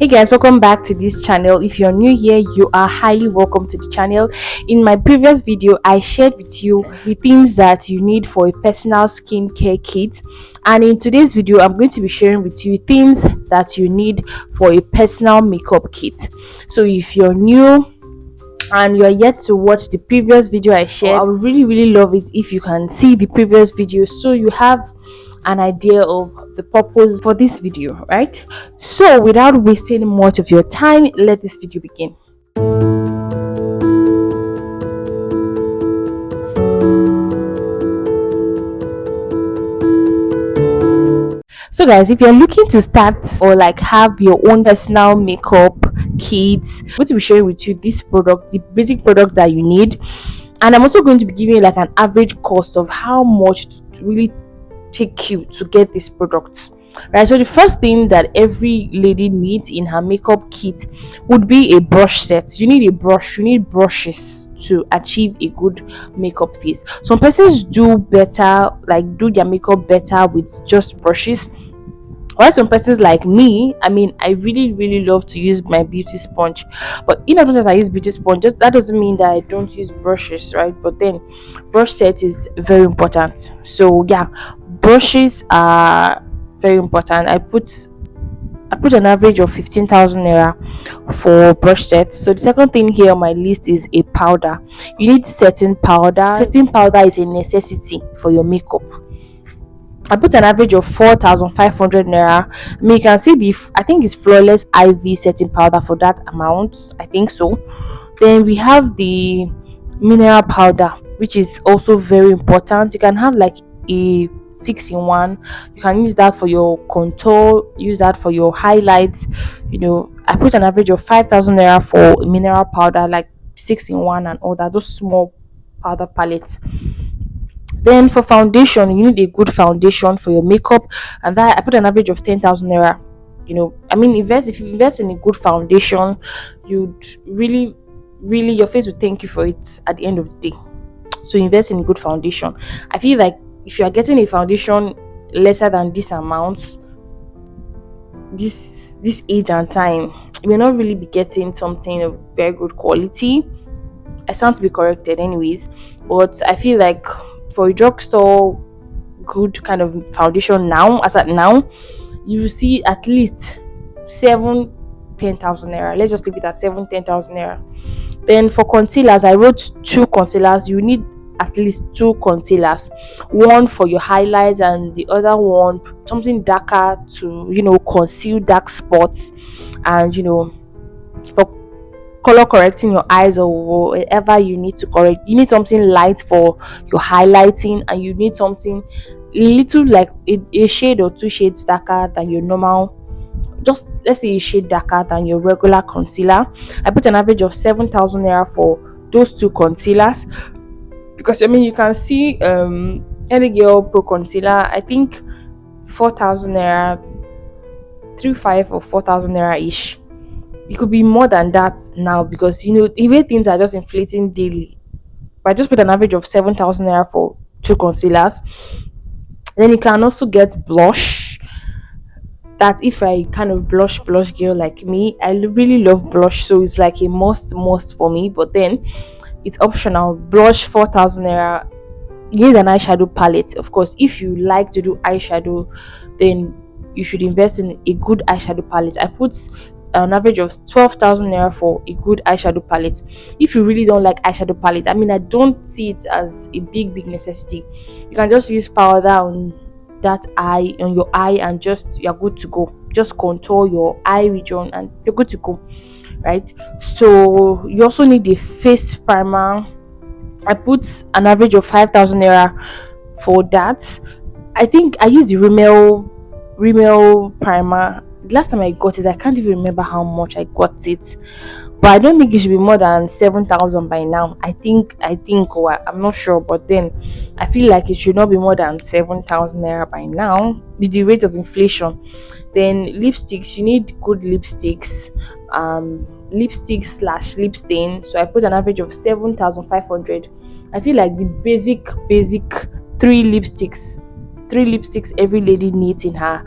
Hey guys, welcome back to this channel. If you're new here, you are highly welcome to the channel. In my previous video, I shared with you the things that you need for a personal skincare kit, and in today's video I'm going to be sharing with you things that you need for a personal makeup kit. So if you're new and you're yet to watch the previous video I shared, I would really love it if you can see the previous video so you have an idea of the purpose for this video, right? So without wasting much of your time, let this video begin. So guys, if you're looking to start or like have your own personal makeup kit, I'm going to be sharing with you this product, the basic product that you need, and I'm also going to be giving you like an average cost of how much it really take you to get this product, right? So the first thing that every lady needs in her makeup kit would be a brush set. You need a brush, you need brushes to achieve a good makeup face. Some persons do better, like do their makeup better with just brushes, while some persons like me, I really love to use my beauty sponge. But in as much as I use beauty sponge, just that doesn't mean that I don't use brushes, right? But then brush set is very important. So yeah, brushes are very important. I put an average of 15,000 naira for brush sets. So the second thing here on my list is a powder. You need setting powder. Setting powder is a necessity for your makeup. I put an average of 4,500 naira. You can see I think it's flawless IV setting powder for that amount. I think so. Then we have the mineral powder, which is also very important. You can have like a 6-in-1. You can use that for your contour, use that for your highlights. I put an average of 5,000 naira for mineral powder, like 6-in-1 and all that, those small powder palettes. Then for foundation, you need a good foundation for your makeup, and that I put an average of 10,000 naira. If you invest in a good foundation, you'd really your face will thank you for it at the end of the day. So invest in a good foundation. I feel like if you are getting a foundation lesser than this amount, this age and time, you may not really be getting something of very good quality. I stand to be corrected anyways, but I feel like for a drugstore good kind of foundation now, as at now, you will see at least 7-10,000 naira. Let's just leave it at 7-10,000 naira. Then for concealers, I wrote 2 concealers. You need at least 2 concealers, one for your highlights and the other one something darker to conceal dark spots, and for color correcting your eyes or whatever you need to correct. You need something light for your highlighting, and you need something little like a shade or 2 shades darker than your normal, just let's say a shade darker than your regular concealer. I put an average of 7,000 naira for those 2 concealers, because you can see any girl pro concealer, I think 4,000 naira, 3,500 or 4,000 naira ish. It could be more than that now, because the way things are just inflating daily. But I just put an average of 7,000 naira for 2 concealers. Then you can also get blush. That if I kind of blush girl like me, I really love blush, so it's like a must for me. But then it's optional. Blush 4,000 naira. You need an eyeshadow palette, of course. If you like to do eyeshadow, then you should invest in a good eyeshadow palette. I put an average of 12,000 naira for a good eyeshadow palette. If you really don't like eyeshadow palette, I don't see it as a big necessity. You can just use powder on your eye, and you're good to go. Just contour your eye region and you're good to go, right? So you also need a face primer. I put an average of 5,000 naira for that. I think I used the Rimmel primer. The last time I got it, I can't even remember how much I got it, but I don't think it should be more than 7,000 by now. I think, or I'm not sure, but then I feel like it should not be more than 7,000 naira by now with the rate of inflation. Then lipsticks, you need good lipsticks, lipstick / lip stain. So I put an average of 7,500. I feel like the basic 3 lipsticks every lady needs in her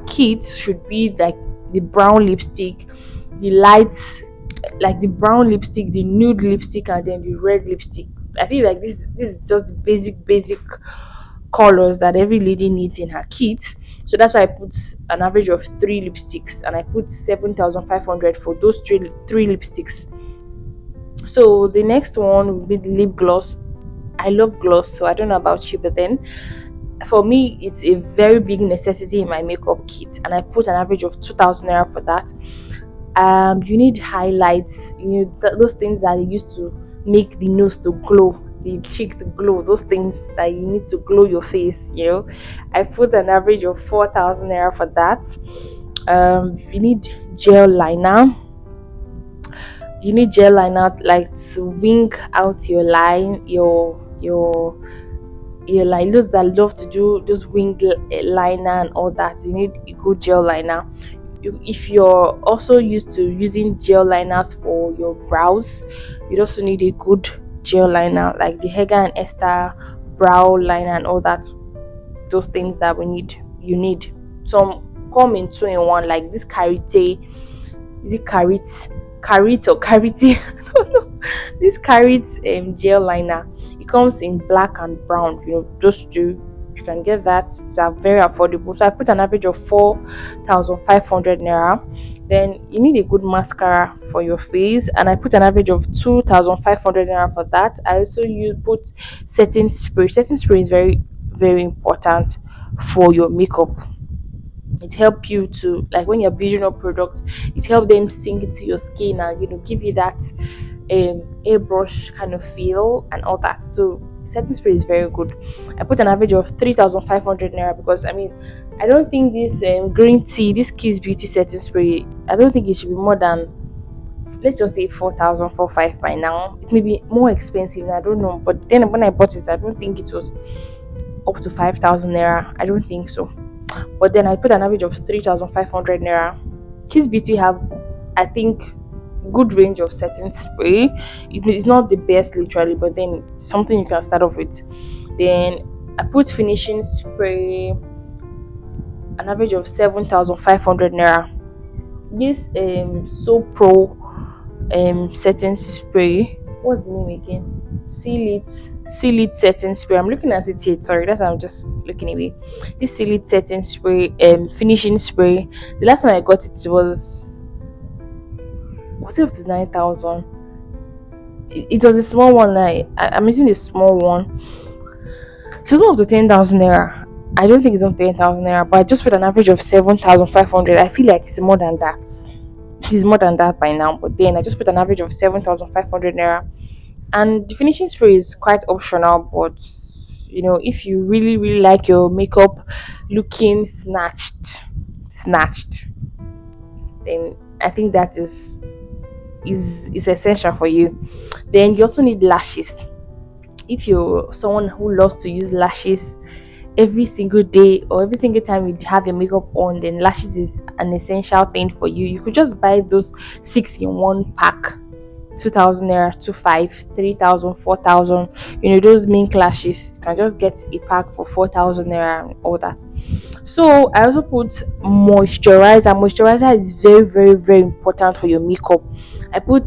kit should be like the brown lipstick, the lights, like the brown lipstick, the nude lipstick, and then the red lipstick. I feel like this is just the basic colors that every lady needs in her kit. So that's why I put an average of three lipsticks, and I put 7,500 for those three lipsticks. So the next one will be the lip gloss. I love gloss, so I don't know about you, but then for me, it's a very big necessity in my makeup kit, and I put an average of 2,000 naira for that. You need highlights, those things that you used to make the nose to glow, the cheek to glow, those things that you need to glow your face. I put an average of 4,000 naira for that. You need gel liner. You need gel liner like to wing out your line, your line. Those that love to do those wing liner and all that, you need a good gel liner. If you're also used to using gel liners for your brows, you also need a good gel liner like the Hega and Esther brow liner and all that. Those things that you need. Some come in two in one, like this Karite. Is it Carit or Carite? I don't know. This Carit gel liner. It comes in black and brown. Those two. You can get that. It's very affordable. So I put an average of 4,500 naira. Then you need a good mascara for your face, and I put an average of 2,500 naira for that. I also put setting spray. Setting spray is very important for your makeup. It helps you to, like, when you're building up product, it helps them sink into your skin and give you that airbrush kind of feel and all that. So setting spray is very good. I put an average of 3,500 naira because I don't think this green tea, this Kiss Beauty setting spray, I don't think it should be more than, let's just say 4,045 by now. It may be more expensive, I don't know, but then when I bought it, I don't think it was up to 5,000 naira. I don't think so. But then I put an average of 3,500 naira. Kiss Beauty have, I think, good range of setting spray. It's not the best literally, but then something you can start off with. Then I put finishing spray, an average of 7,500 naira. This So Pro setting spray, what's the name again? Seal It setting spray. I'm looking at it here. Sorry, that's why I'm just looking away. This Seal It setting spray, finishing spray. The last time I got it was it up to 9,000? It was a small one. Like I'm using a small one. So it's not up to 10,000 naira. I don't think it's on 10,000 naira, but I just put an average of 7,500. I feel like it's more than that. It's more than that by now, but then I just put an average of 7,500 naira. And the finishing spray is quite optional, but if you really like your makeup looking snatched, then I think that is essential for you. Then you also need lashes. If you're someone who loves to use lashes every single day or every single time you have your makeup on, then lashes is an essential thing for you. You could just buy those 6 in 1 pack, 2,000 naira, 2,500, 3,000, 4,000. Those mink lashes, you can just get a pack for 4,000 naira and all that. So I also put moisturizer. Moisturizer is very important for your makeup. I put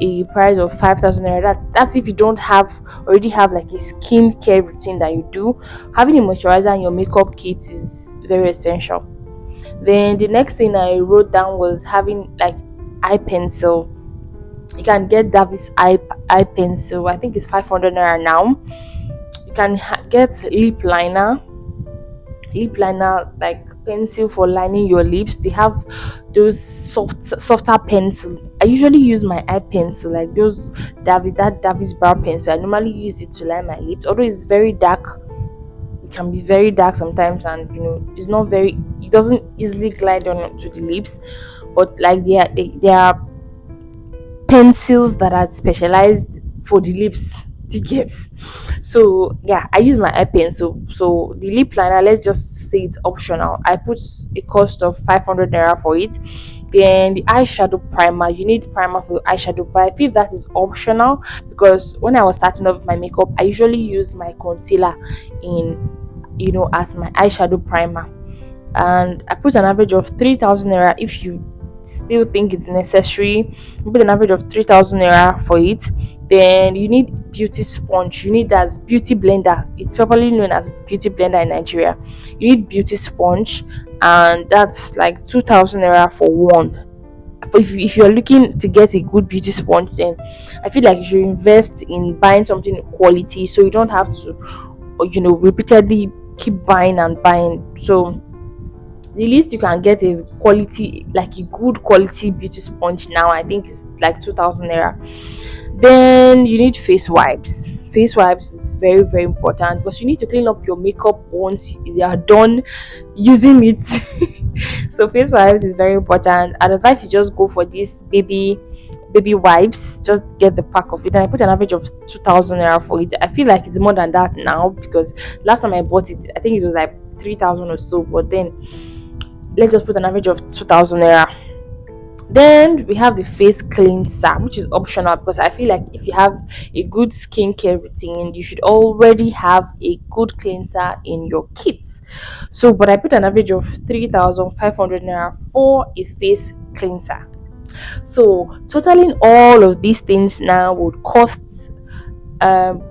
a price of 5,000 naira. That's if you don't already have like a skincare routine that you do. Having a moisturizer in your makeup kit is very essential. Then the next thing I wrote down was having like eye pencil. You can get Davis eye pencil. I think it's 500 naira now. You can get lip liner like pencil for lining your lips. They have those softer pencil. I usually use my eye pencil, like those Davis brow pencil. I normally use it to line my lips, although it's very dark. It can be very dark sometimes, and it's not very, it doesn't easily glide on to the lips, but like they are pencils that are specialized for the lips to get. So yeah, I use my eye pencil. So the lip liner, let's just say it's optional. I put a cost of 500 naira for it. Then the eyeshadow primer, you need primer for your eyeshadow, but I feel that is optional because when I was starting off with my makeup, I usually use my concealer in as my eyeshadow primer. and I put an average of 3,000 naira. If you still think it's necessary, you put an average of 3,000 naira for it. Then you need beauty sponge. You need that beauty blender. It's properly known as beauty blender in Nigeria. You need beauty sponge, and that's like 2,000 naira for one. If you're looking to get a good beauty sponge, then I feel like you should invest in buying something quality, so you don't have to, repeatedly keep buying and buying. So the least you can get a quality, like a good quality beauty sponge now, I think is like 2,000 naira. Then you need face wipes. Face wipes is very, very important because you need to clean up your makeup once you are done using it. So face wipes is very important. I'd advise you just go for this baby wipes. Just get the pack of it. And I put an average of 2,000 naira for it. I feel like it's more than that now because last time I bought it, I think it was like 3,000 or so. But then let's just put an average of 2,000 naira. Then we have the face cleanser, which is optional because I feel like if you have a good skincare routine, you should already have a good cleanser in your kit. So, but I put an average of 3,500 naira for a face cleanser. So, totaling all of these things now would cost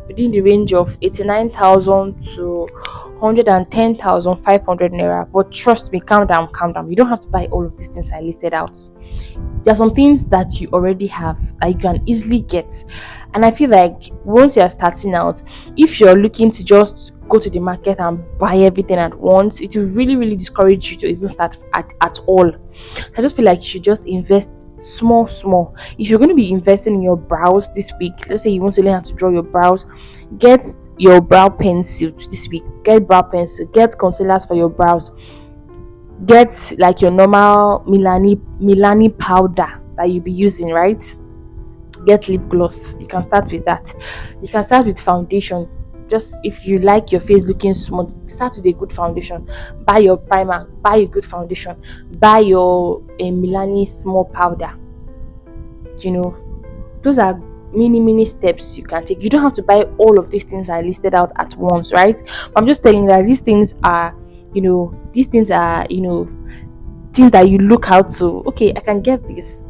within the range of 89,000 to 110,500 naira. But trust me, calm down, calm down. You don't have to buy all of these things I listed out. There are some things that you already have that you can easily get, and I feel like once you're starting out, if you're looking to just go to the market and buy everything at once, it will really, really discourage you to even start at all. I just feel like you should just invest small. If you're going to be investing in your brows this week, let's say you want to learn how to draw your brows, get your brow pencil this week, get brow pencil, get concealers for your brows, get like your normal Milani powder that you'll be using, right? Get lip gloss. You can start with that. You can start with foundation. Just if you like your face looking smooth, start with a good foundation. Buy your primer, buy a good foundation, buy your Milani small powder. Those are mini steps you can take. You don't have to buy all of these things I listed out at once, right? I'm just telling you that these things are things that you look out to. Okay, I can get this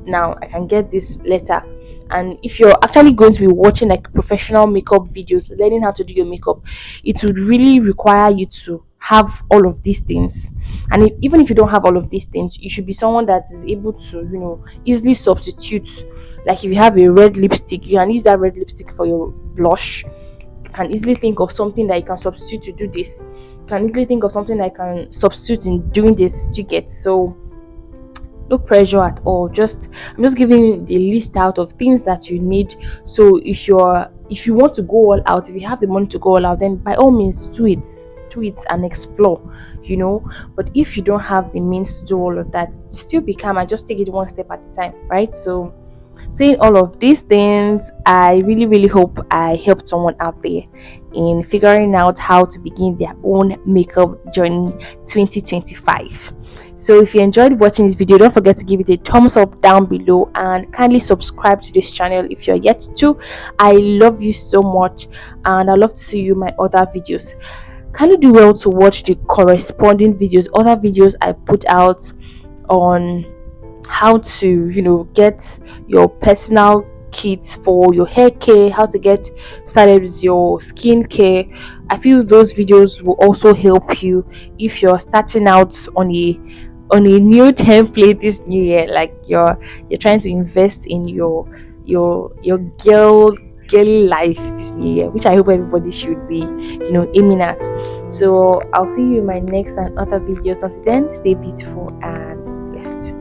now, I can get this later. And if you're actually going to be watching like professional makeup videos, learning how to do your makeup, it would really require you to have all of these things. And even if you don't have all of these things, you should be someone that is able to easily substitute. Like if you have a red lipstick, you can use that red lipstick for your blush. You can easily think of something that you can substitute to do this. You can easily think of something that you can substitute in doing this to get. So no pressure at all. I'm just giving you the list out of things that you need. So if you want to go all out, if you have the money to go all out, then by all means do it and explore. But if you don't have the means to do all of that, still be calm and just take it one step at a time, right? So saying all of these things, I really, really hope I helped someone out there in figuring out how to begin their own makeup journey 2025. So if you enjoyed watching this video, don't forget to give it a thumbs up down below and kindly subscribe to this channel if you're yet to. I love you so much and I love to see you in my other videos. Kindly do well to watch the corresponding videos, other videos I put out on how to get your personal kits for your hair care, how to get started with your skin care. I feel those videos will also help you if you're starting out on a new template this new year, like you're trying to invest in your girly life this new year, which I hope everybody should be aiming at. So I'll see you in my next and other videos. Until then, stay beautiful and blessed.